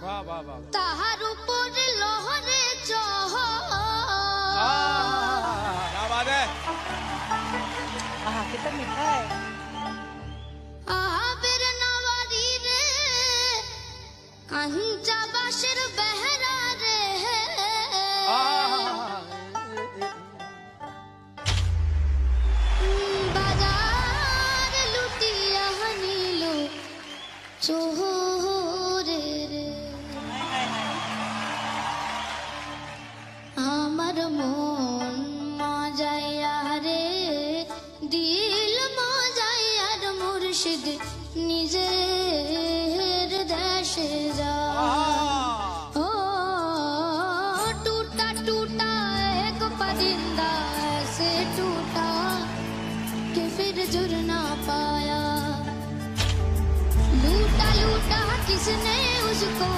वाह वाह वाह ताहार ऊपर लहरे चह क्या बात है कितना मीठा है आबिर नवारी रे अंजा बाशिर बहरा रे बाजार लुटिया नीलो चोरे रे আমার মন মজাইয়া রে দিল মজাইয়ার মুর্শিদ নিজের দেশে যা ओ टूटा टूटा एक परिंदा ऐसे टूटा कि फिर जुड़ ना पाया लूटा लूटा किसने उसको